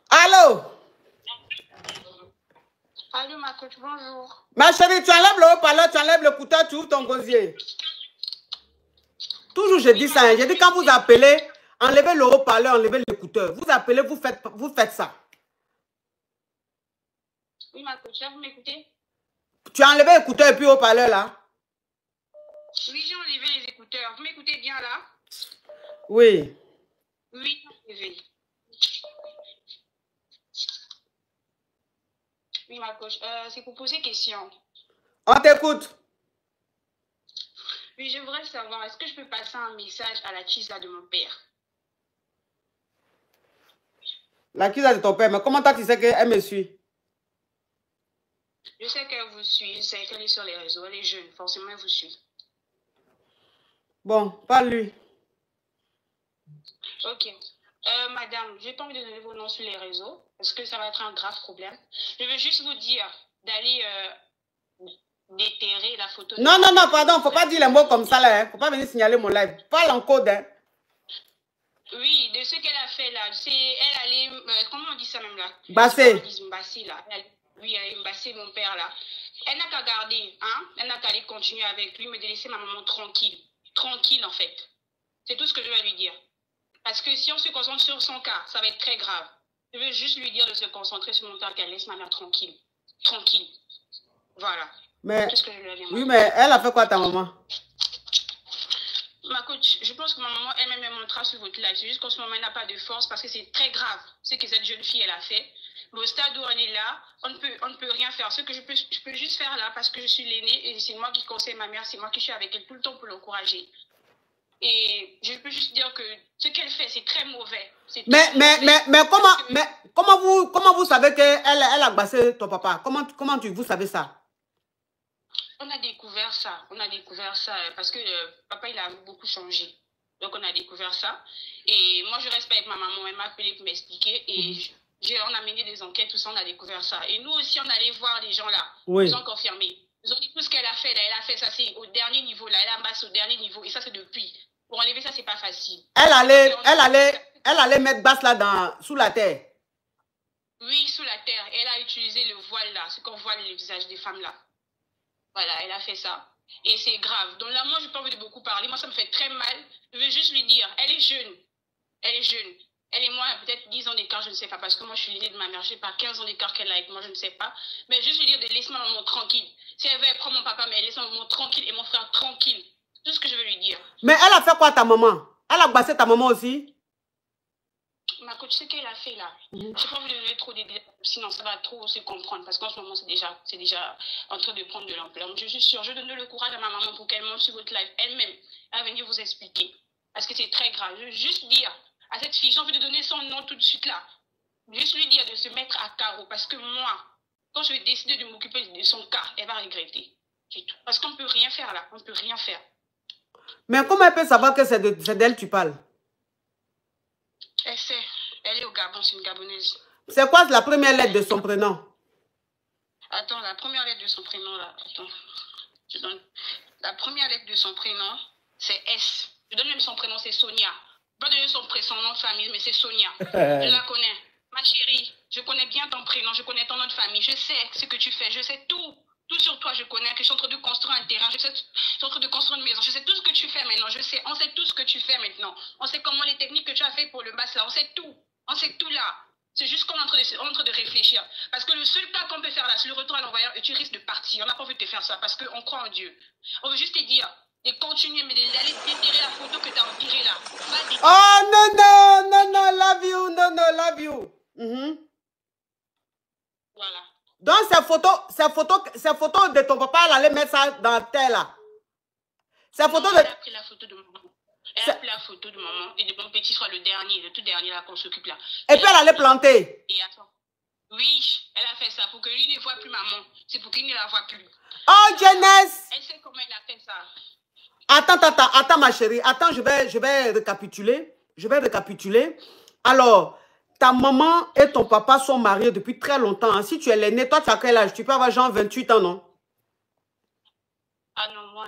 Allô? Allô, ma coach, bonjour. Ma chérie, tu enlèves le haut-parleur, tu enlèves l'écouteur, tu ouvres ton gosier. Toujours, je dis ça. Hein. Je dis quand vous appelez, enlevez le haut-parleur, enlevez l'écouteur. Vous appelez, vous faites ça. Oui, ma coach, là, vous m'écoutez? Tu as enlevé l'écouteur et puis haut-parleur là? Oui, j'ai enlevé les écouteurs. Vous m'écoutez bien là? Oui. Oui, enlevé. Oui, ma coach, c'est pour poser question. On t'écoute. Oui, je voudrais savoir, est-ce que je peux passer un message à la Chisa de mon père? La Chisa de ton père, mais comment toi tu sais qu'elle me suit? Je sais qu'elle vous suit, je sais qu'elle est sur les réseaux, elle est jeune, forcément elle vous suit. Bon, parle-lui. Ok. Madame, je n'ai pas envie de donner vos noms sur les réseaux, parce que ça va être un grave problème. Je veux juste vous dire d'aller déterrer la photo. Non, non, non, pardon, faut pas dire les mots comme ça là, hein. Faut pas venir signaler mon live. Parle en code, hein. Oui, de ce qu'elle a fait là, c'est elle allait, comment on dit ça même là? Bassé. Bassé là. Oui, elle allait basser mon père là. Elle n'a qu'à garder, hein? Elle n'a qu'à aller continuer avec lui, mais de laisser ma maman tranquille. Tranquille en fait. C'est tout ce que je vais lui dire. Parce que si on se concentre sur son cas, ça va être très grave. Je veux juste lui dire de se concentrer sur mon cas, qu'elle laisse ma mère tranquille. Tranquille. Voilà. Mais, c'est ce que je lui ai dit, oui, mais elle a fait quoi ta maman? Ma coach, je pense que ma maman elle-même me montrera sur votre live. C'est juste qu'en ce moment, elle n'a pas de force parce que c'est très grave ce que cette jeune fille elle a fait. Mais au stade où on est là, on ne peut rien faire. Ce que je peux juste faire là, parce que je suis l'aînée et c'est moi qui conseille ma mère, c'est moi qui suis avec elle tout le temps pour l'encourager. Et je peux juste dire que ce qu'elle fait, c'est très mauvais. Mais comment vous savez qu'elle a bassé ton papa? Comment vous savez ça? On a découvert ça. On a découvert ça parce que papa, il a beaucoup changé. Donc, on a découvert ça. Et moi, je reste pas avec ma maman. Elle m'a appelé pour m'expliquer. Et on a mené des enquêtes, tout ça, on a découvert ça. Et nous aussi, on allait voir les gens là. Oui. Ils ont confirmé. Ils ont dit tout ce qu'elle a fait là. Elle a fait ça, c'est au dernier niveau là. Elle a basse au dernier niveau. Et ça, c'est depuis. Pour enlever ça, c'est pas facile. Elle allait mettre basse là sous la terre. Oui, sous la terre. Elle a utilisé le voile là. Ce qu'on voit le visage des femmes là. Voilà, elle a fait ça. Et c'est grave. Donc là, moi, je n'ai pas envie de beaucoup parler. Moi, ça me fait très mal. Je veux juste lui dire, elle est jeune. Elle est jeune. Elle et moi, peut-être 10 ans d'écart, je ne sais pas. Parce que moi, je suis l'aînée de ma mère. Je ne sais pas, 15 ans d'écart qu'elle a avec moi, je ne sais pas. Mais juste lui dire de laisser ma maman tranquille. Si elle veut, elle prend mon papa, mais elle laisse ma maman tranquille et mon frère tranquille. C'est tout ce que je veux lui dire. Mais elle a fait quoi, ta maman? Elle a bassé ta maman aussi? Ma coach, ce qu'elle a fait là, je n'ai pas envie de donner trop d'idées, sinon ça va trop se comprendre, parce qu'en ce moment, c'est déjà en train de prendre de l'ampleur. Je suis sûre, je donne le courage à ma maman pour qu'elle monte sur votre live elle-même, à venir vous expliquer, parce que c'est très grave. Je veux juste dire à cette fille, j'ai envie de donner son nom tout de suite là, juste lui dire de se mettre à carreau, parce que moi, quand je vais décider de m'occuper de son cas, elle va regretter, c'est tout. Parce qu'on ne peut rien faire là, on ne peut rien faire. Mais comment elle peut savoir que c'est d'elle que tu parles? Elle sait. Elle est au Gabon, c'est une Gabonaise. C'est quoi la première lettre de son prénom? Attends, la première lettre de son prénom, là. Attends. Je donne. La première lettre de son prénom, c'est S. Je donne même son prénom, c'est Sonia. Je ne vais pas donner son nom de famille, mais c'est Sonia. Je la connais. Ma chérie, je connais bien ton prénom, je connais ton nom de famille. Je sais ce que tu fais, je sais tout. Tout sur toi, je connais que je suis en train de construire un terrain, je suis en train de construire une maison. Je sais tout ce que tu fais maintenant, je sais. On sait tout ce que tu fais maintenant. On sait comment les techniques que tu as fait pour le basse là, on sait tout. On sait tout là. C'est juste qu'on est en train de réfléchir. Parce que le seul cas qu'on peut faire là, c'est le retour à l'envoyeur et tu risques de partir. On n'a pas envie de te faire ça parce qu'on croit en Dieu. On veut juste te dire de continuer, mais d'aller déterrer la photo que tu as retirée là. Oh non, non, non, non, love you, non, non, love you. Voilà. Donc, ces photos de ton papa, elle allait mettre ça dans la terre là. Ces photos de... Elle a pris la photo de maman. Elle a pris la photo de maman et de mon petit frère, le tout dernier là qu'on s'occupe là. Et puis elle allait planter. Et attends. Oui, elle a fait ça pour que lui ne voit plus maman. C'est pour qu'il ne la voit plus. Oh, jeunesse! Elle sait comment elle a fait ça. Attends, ma chérie. Attends, je vais récapituler. Je vais récapituler. Alors, ta maman et ton papa sont mariés depuis très longtemps. Hein. Si tu es l'aîné, toi, tu as quel âge? Tu peux avoir genre 28 ans, non? Ah non, moi.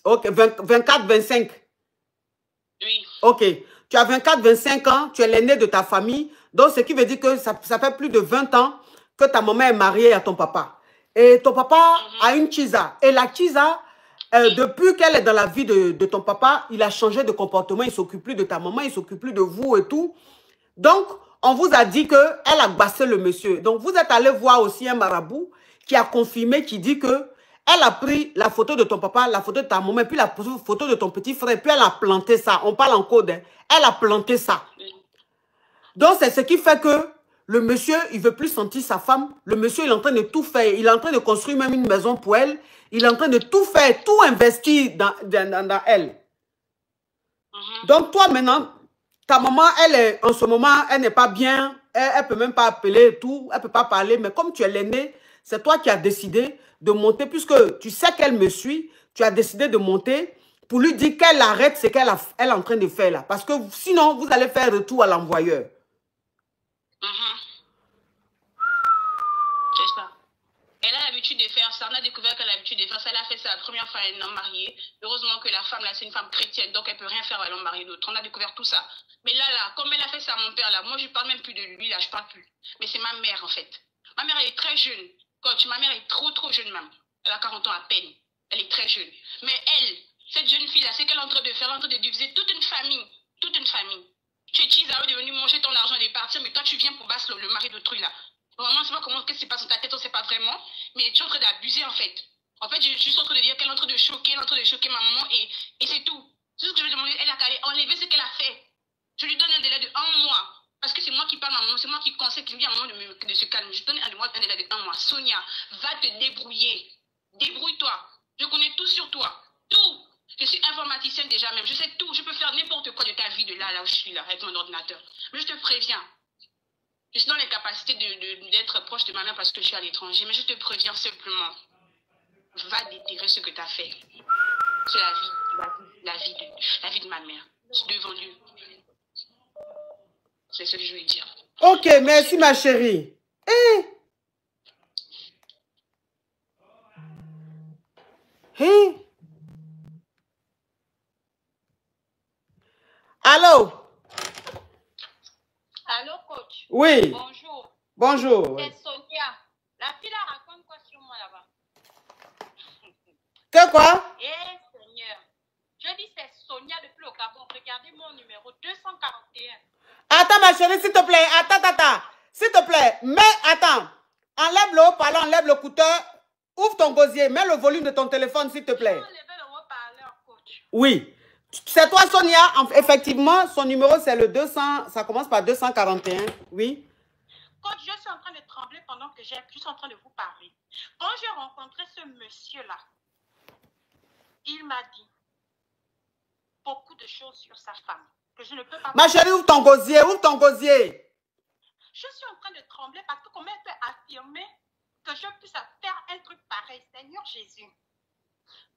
Ok, 24, 25. Oui. Ok. Tu as 24, 25 ans. Tu es l'aîné de ta famille. Donc, ce qui veut dire que ça fait plus de 20 ans que ta maman est mariée à ton papa. Et ton papa a une Chisa. Et la Chisa, depuis qu'elle est dans la vie de ton papa, il a changé de comportement. Il ne s'occupe plus de ta maman, il ne s'occupe plus de vous et tout. Donc, on vous a dit qu'elle a bassé le monsieur. Donc, vous êtes allé voir aussi un marabout qui a confirmé, qui dit que elle a pris la photo de ton papa, la photo de ta maman, puis la photo de ton petit frère, puis elle a planté ça. On parle en code. Hein. Elle a planté ça. Donc, c'est ce qui fait que le monsieur, il ne veut plus sentir sa femme. Le monsieur, il est en train de tout faire. Il est en train de construire même une maison pour elle. Il est en train de tout faire, tout investir dans elle. Donc, toi, maintenant, ta maman, elle est, en ce moment, elle n'est pas bien. Elle ne peut même pas appeler et tout. Elle ne peut pas parler. Mais comme tu es l'aîné, c'est toi qui as décidé de monter. Puisque tu sais qu'elle me suit, tu as décidé de monter pour lui dire qu'elle arrête ce qu'elle est en train de faire là. Parce que sinon, vous allez faire retour à l'envoyeur. C'est ça. Elle a l'habitude de faire ça. On a découvert qu'elle a l'habitude de faire ça. Elle a fait ça la première fois, elle est non mariée. Heureusement que la femme, là, c'est une femme chrétienne, donc elle ne peut rien faire à l'homme marié d'autre. On a découvert tout ça. Mais là, comme elle a fait ça à mon père, là, moi, je ne parle même plus de lui, là, je ne parle plus. Mais c'est ma mère, en fait. Ma mère, elle est très jeune. Coach, ma mère est trop jeune, même. Elle a 40 ans à peine. Elle est très jeune. Mais elle, cette jeune fille-là, c'est qu'elle est en train de faire, elle est en train de diviser toute une famille. Toute une famille. Tu es Chisa, de venir manger ton argent et de partir, mais toi, tu viens pour battre le mari d'autrui, là. Vraiment, je ne sais pas qu'est-ce qui se passe dans ta tête, on ne sait pas vraiment. Mais tu es en train d'abuser, en fait. En fait, je suis en train de dire qu'elle est en train de choquer, ma maman, et c'est tout. C'est ce que je vais demander. Elle a qu'à aller enlever ce qu'elle a fait. Je lui donne un délai de 1 mois. Parce que c'est moi qui parle, maman, c'est moi qui conseille, qui me dit à un moment de se calmer. Je donne un délai de 1 mois. Sonia, va te débrouiller. Débrouille-toi. Je connais tout sur toi. Tout. Je suis informaticienne déjà même. Je sais tout. Je peux faire n'importe quoi de ta vie de là où je suis, là, avec mon ordinateur. Mais je te préviens. Je suis dans les capacités d'être proche de ma mère parce que je suis à l'étranger. Mais je te préviens simplement. Va déterrer ce que tu as fait. C'est la vie de ma mère. C'est devant Dieu. C'est ce que je veux dire. Ok, merci ma chérie. Allô? Allô, coach? Oui. Bonjour. Bonjour. C'est Sonia. La fille là raconte quoi sur moi là-bas? Que quoi? Eh, Seigneur. Je dis c'est Sonia depuis le Gabon. Regardez mon numéro 241. Attends, ma chérie, s'il te plaît. Attends. S'il te plaît. Mais attends. Enlève le haut-parleur, enlève le écouteur. Ouvre ton gosier. Mets le volume de ton téléphone, s'il te plaît. Enlevez le haut-parleur, coach. Oui. C'est toi, Sonia. Effectivement, son numéro, c'est le 200. Ça commence par 241. Oui. Coach, je suis en train de trembler pendant que je suis en train de vous parler. Quand j'ai rencontré ce monsieur-là, il m'a dit beaucoup de choses sur sa femme que je ne peux pas... Ma chérie, ouvre ton gosier, ouvre ton gosier. Je suis en train de trembler parce que comment elle peut affirmer que je puisse faire un truc pareil, Seigneur Jésus.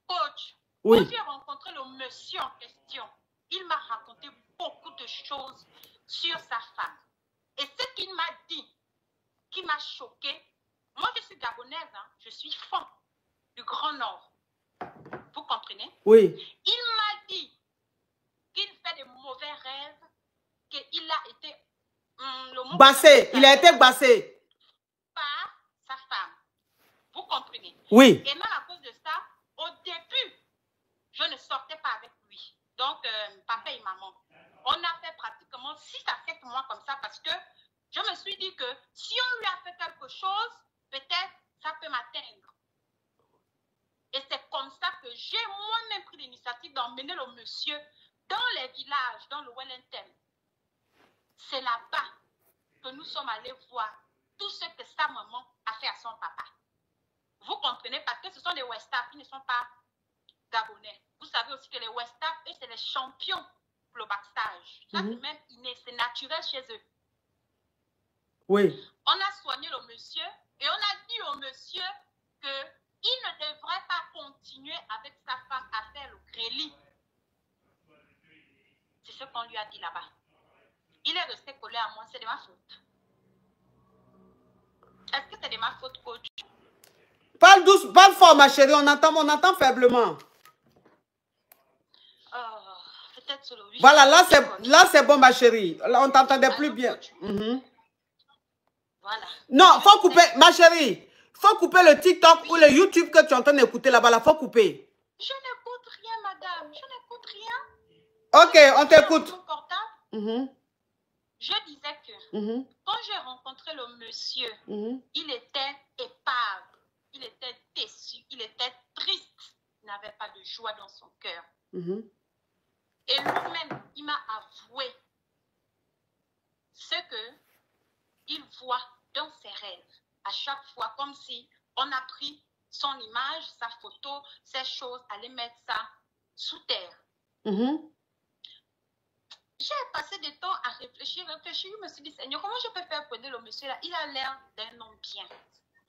Coach, oui. Quand j'ai rencontré le monsieur en question, il m'a raconté beaucoup de choses sur sa femme. Et ce qu'il m'a dit, qui m'a choqué, moi je suis gabonaise, hein, je suis femme du Grand Nord. Vous comprenez? Oui. Il m'a dit qu'il fait de mauvais rêves, qu'il a été... bassé, il a été bassé. Par sa femme. Vous comprenez? Oui. Et même à cause de ça, au début, je ne sortais pas avec lui. Donc, papa et maman. On a fait pratiquement 6 à 7 mois comme ça parce que je me suis dit que si on lui a fait quelque chose, peut-être ça peut m'atteindre. Et c'est comme ça que j'ai moi-même pris l'initiative d'emmener le monsieur dans les villages, dans le Wellington. C'est là-bas que nous sommes allés voir tout ce que sa maman a fait à son papa. Vous comprenez? Parce que ce sont des Westaf, ils ne sont pas gabonais. Vous savez aussi que les Westaf, eux, c'est les champions pour le backstage. Ça, c'est même inné, c'est naturel chez eux. Oui. On a soigné le monsieur et on a dit au monsieur qu'il ne devrait pas continuer avec sa femme à faire le grélis. C'est ce qu'on lui a dit là-bas. Il est resté collé à moi, c'est de ma faute. Est-ce que c'est de ma faute, coach? Parle douce, parle fort, ma chérie, on entend faiblement. Peut-être sur le 8. Voilà, là c'est bon, ma chérie. Là, on t'entendait plus bien. Oui, Voilà. Non, faut couper, ma chérie. Faut couper le TikTok ou le YouTube que tu es en train d'écouter là-bas. Là, faut couper. Je n'écoute rien, madame. Je n'écoute rien. Ok, on t'écoute. Je disais que quand j'ai rencontré le monsieur, il était épave, il était déçu, il était triste, il n'avait pas de joie dans son cœur. Et lui-même, il m'a avoué ce qu'il voit dans ses rêves. À chaque fois, comme si on a pris son image, sa photo, ces choses, aller mettre ça sous terre. J'ai passé du temps à réfléchir. Je me suis dit, Seigneur, comment je peux faire connaître le monsieur là? Il a l'air d'un homme bien.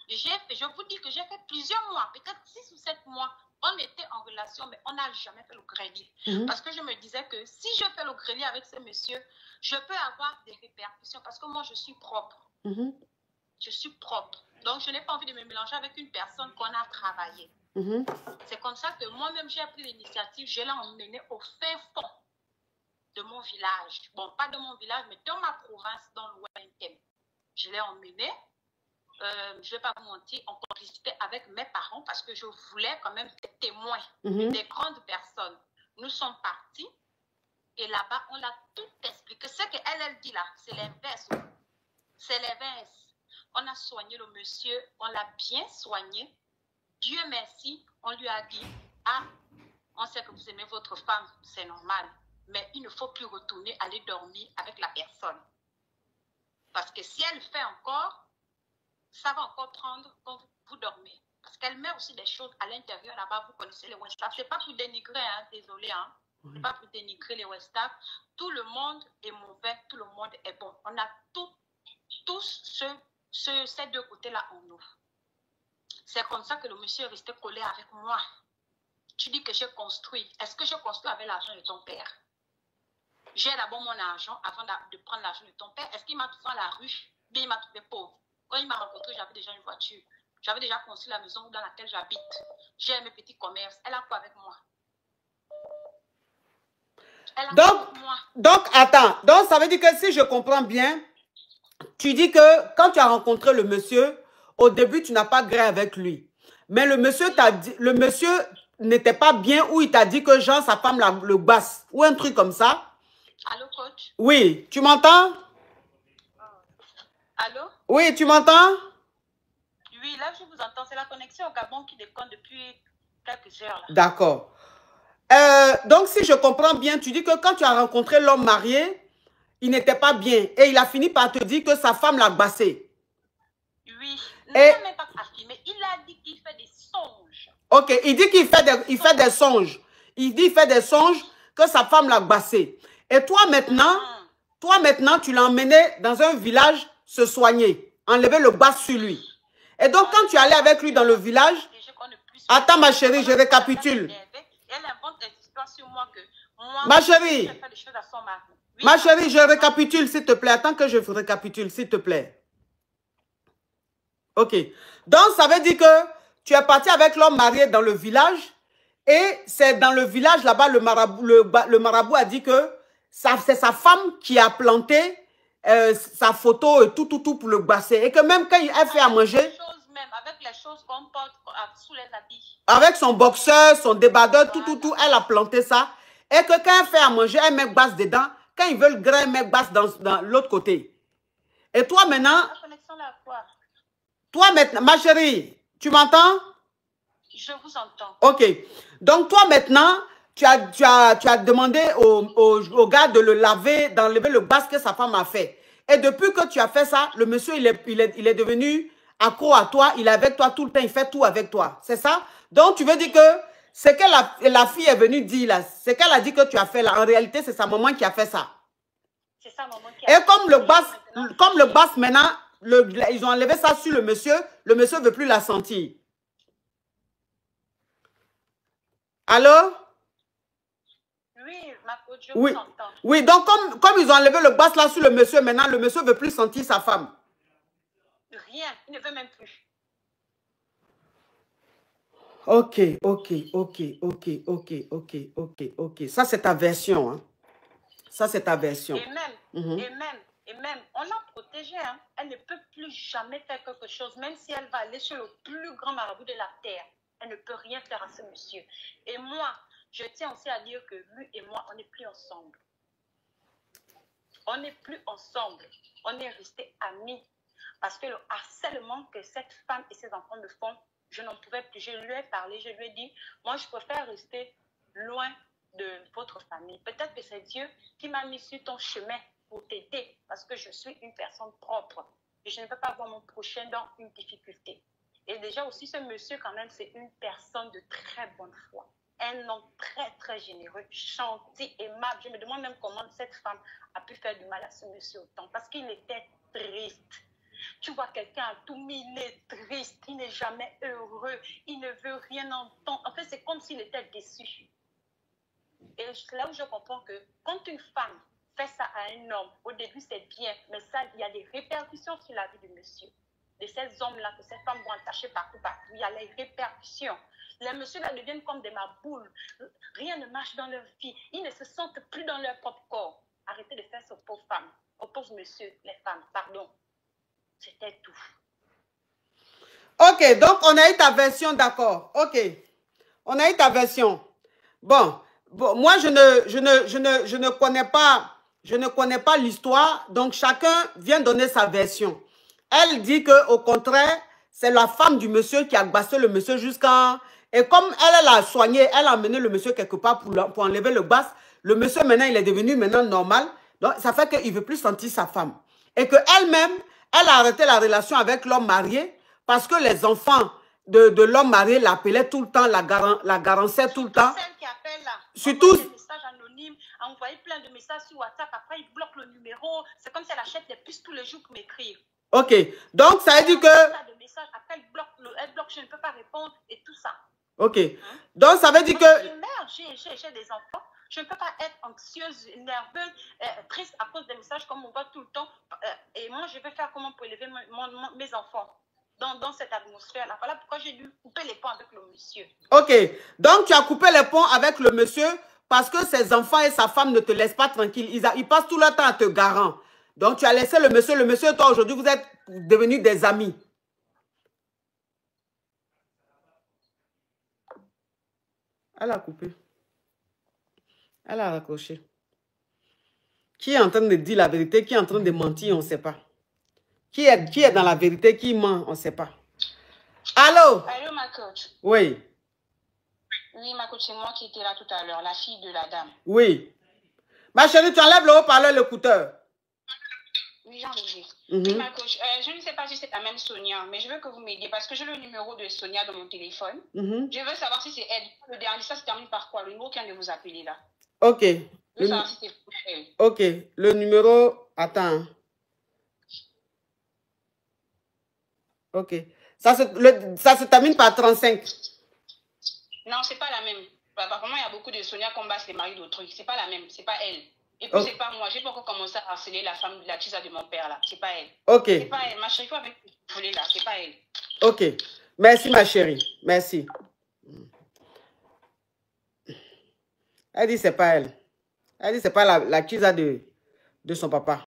Je vous dis que j'ai fait plusieurs mois, peut-être 6 ou 7 mois. On était en relation, mais on n'a jamais fait le grenier. Parce que je me disais que si je fais le grenier avec ce monsieur, je peux avoir des répercussions parce que moi, je suis propre. Je suis propre. Donc, je n'ai pas envie de me mélanger avec une personne qu'on a travaillé. C'est comme ça que moi-même, j'ai pris l'initiative. Je l'ai emmené au fin fond de mon village. Bon, pas de mon village, mais dans ma province, dans l'Ouest. Je l'ai emmené. Je ne vais pas vous mentir, en complicité avec mes parents parce que je voulais quand même des témoins, des grandes personnes. Nous sommes partis et là-bas, on l'a tout expliqué. Ce qu'elle dit là, c'est l'inverse. C'est l'inverse. On a soigné le monsieur, on l'a bien soigné. Dieu merci, on lui a dit, ah, on sait que vous aimez votre femme, c'est normal. Mais il ne faut plus retourner aller dormir avec la personne. Parce que si elle fait encore, ça va encore prendre quand vous dormez. Parce qu'elle met aussi des choses à l'intérieur là-bas. Vous connaissez les Westaf. Ce n'est pas pour dénigrer, hein, désolé. Hein. Ce n'est pas pour dénigrer les Westaf. Tout le monde est mauvais, tout le monde est bon. On a tous ces deux côtés-là en nous. C'est comme ça que le monsieur est resté collé avec moi. Tu dis que j'ai construit. Est-ce que je construis avec l'argent de ton père? J'ai d'abord mon argent avant de prendre l'argent de ton père. Est-ce qu'il m'a trouvé à la rue? Bien, il m'a trouvé pauvre. Quand il m'a rencontré, j'avais déjà une voiture. J'avais déjà construit la maison dans laquelle j'habite. J'ai mes petits commerces. Elle a quoi avec moi? Elle a quoi avec moi? Donc, attends. Donc, ça veut dire que si je comprends bien, tu dis que quand tu as rencontré le monsieur, au début, tu n'as pas gré avec lui. Mais le monsieur t'a dit, le monsieur n'était pas bien ou il t'a dit que Jean, sa femme, le basse ou un truc comme ça. Allô, coach? Oui, tu m'entends? Allô? Oui, tu m'entends? Oui, là, je vous entends. C'est la connexion au Gabon qui déconne depuis quelques heures. D'accord. Donc, si je comprends bien, tu dis que quand tu as rencontré l'homme marié, il n'était pas bien. Et il a fini par te dire que sa femme l'a bassé. Oui. Il n'a même pas affirmé. Il a dit qu'il fait des songes. Ok, il dit qu'il fait des songes. Il dit qu'il fait des songes que sa femme l'a bassé. Et toi maintenant, tu l'as emmené dans un village se soigner, enlever le bas sur lui. Et donc, quand tu allais avec lui dans le village... Attends, ma chérie, je récapitule. Ma chérie, je récapitule, s'il te plaît. Attends que je récapitule, s'il te plaît. Ok. Donc, ça veut dire que tu es parti avec l'homme marié dans le village et c'est dans le village, là-bas, le marabout a dit que c'est sa femme qui a planté sa photo et tout pour le basser. Et que même quand elle fait à manger... Avec les choses qu'on porte sous les habits. Avec son boxeur, son débardeur, tout, elle a planté ça. Et que quand elle fait à manger, elle met basse dedans. Quand ils veulent grain, elle met basse dans l'autre côté. Et toi maintenant... La connexion là, quoi? Toi maintenant, ma chérie, tu m'entends? Je vous entends. Ok. Donc toi maintenant, tu as demandé au gars de le laver, d'enlever le basse que sa femme a fait. Et depuis que tu as fait ça, le monsieur, il est devenu... accro à toi, il est avec toi tout le temps, il fait tout avec toi. C'est ça? Donc, tu veux dire que ce que la fille est venue dire là, ce qu'elle a dit que tu as fait là, en réalité, c'est sa maman qui a fait ça. C'est sa maman qui a fait ça. Et comme le basse maintenant, ils ont enlevé ça sur le monsieur ne veut plus la sentir. Allô? Oui, ma coach, je vous entends. Oui, donc comme ils ont enlevé le basse là sur le monsieur, maintenant, le monsieur ne veut plus sentir sa femme. Rien, il ne veut même plus. Ok. Ça, c'est ta version. Hein. Ça, c'est ta version. Et même, Et même, on l'a protégée. Hein. Elle ne peut plus jamais faire quelque chose, même si elle va aller sur le plus grand marabout de la terre. Elle ne peut rien faire à ce monsieur. Et moi, je tiens aussi à dire que lui et moi, on n'est plus ensemble. On n'est plus ensemble. On est restés amis. Parce que le harcèlement que cette femme et ses enfants me font, je n'en pouvais plus. Je lui ai parlé, je lui ai dit, moi, je préfère rester loin de votre famille. Peut-être que c'est Dieu qui m'a mis sur ton chemin pour t'aider, parce que je suis une personne propre. Et je ne peux pas voir mon prochain dans une difficulté. Et déjà aussi, ce monsieur, quand même, c'est une personne de très bonne foi. Un homme très, très généreux, gentil, aimable. Je me demande même comment cette femme a pu faire du mal à ce monsieur autant, parce qu'il était triste. Tu vois quelqu'un à tout mis, il est triste, il n'est jamais heureux, il ne veut rien entendre. En fait, c'est comme s'il était déçu. Et c'est là où je comprends que quand une femme fait ça à un homme, au début c'est bien, mais ça, il y a des répercussions sur la vie du monsieur. De ces hommes-là, que ces femmes vont attacher partout, il y a les répercussions. Les messieurs-là deviennent comme des maboules. Rien ne marche dans leur vie. Ils ne se sentent plus dans leur propre corps. Arrêtez de faire ça aux pauvres femmes, aux pauvres messieurs, les femmes, pardon. C'était tout. Ok, donc on a eu ta version, d'accord. Ok, on a eu ta version. Bon, moi je ne connais pas l'histoire, donc chacun vient donner sa version. Elle dit que au contraire, c'est la femme du monsieur qui a bassé le monsieur jusqu'à... Et comme elle l'a soigné, elle a amené le monsieur quelque part pour enlever le basse. Le monsieur maintenant, il est devenu maintenant normal. Donc ça fait qu'il ne veut plus sentir sa femme. Et qu'elle-même, elle a arrêté la relation avec l'homme marié parce que les enfants de l'homme marié l'appelaient tout le temps, la garançaient tout le temps. Celle qui appelle là, surtout des messages anonymes, a envoyé plein de messages sur WhatsApp, après il bloque le numéro. C'est comme si elle achète des puces tous les jours pour m'écrire. Ok, donc ça veut dire que... Après elle bloque, je ne peux pas répondre et tout ça. Ok, donc ça veut dire que... J'ai des enfants. Je ne peux pas être anxieuse, nerveuse, triste à cause des messages comme on voit tout le temps. Et moi, je vais faire comment pour élever mes enfants dans cette atmosphère-là. Voilà pourquoi j'ai dû couper les ponts avec le monsieur. Ok. Donc, tu as coupé les ponts avec le monsieur parce que ses enfants et sa femme ne te laissent pas tranquille. Ils passent tout leur temps à te garant. Donc, tu as laissé le monsieur. Le monsieur et toi, aujourd'hui, vous êtes devenus des amis. Elle a coupé. Elle a raccroché. Qui est en train de dire la vérité? Qui est en train de mentir? On ne sait pas. Qui est dans la vérité? Qui ment? On ne sait pas. Allô? Allô, ma coach. Oui. Oui, ma coach, c'est moi qui étais là tout à l'heure, la fille de la dame. Oui. Ma chérie, tu enlèves le haut-parleur, l'écouteur. Oui, j'en ai. Oui, ma coach, je ne sais pas si c'est la même Sonia, mais je veux que vous m'aidiez parce que j'ai le numéro de Sonia dans mon téléphone. Je veux savoir si c'est elle. Le dernier, ça se termine par quoi? Le numéro qui vient de vous appeler là. Ok. Je veux savoir si c'est elle. Ok. Le numéro... Attends. Ok. Ça se termine par 35. Non, c'est pas la même. Apparemment, il y a beaucoup de Sonia qui combattent les maris d'autrui. C'est pas la même. C'est pas elle. Et puis, c'est pas moi. J'ai pas encore commencé à harceler la femme, la tisa de mon père là. C'est pas elle. Ok. C'est pas elle. Ma chérie, faut avec vous là. C'est pas elle. Ok. Merci, ma chérie. Merci. Elle dit c'est pas elle. Elle dit c'est pas la tisa de son papa.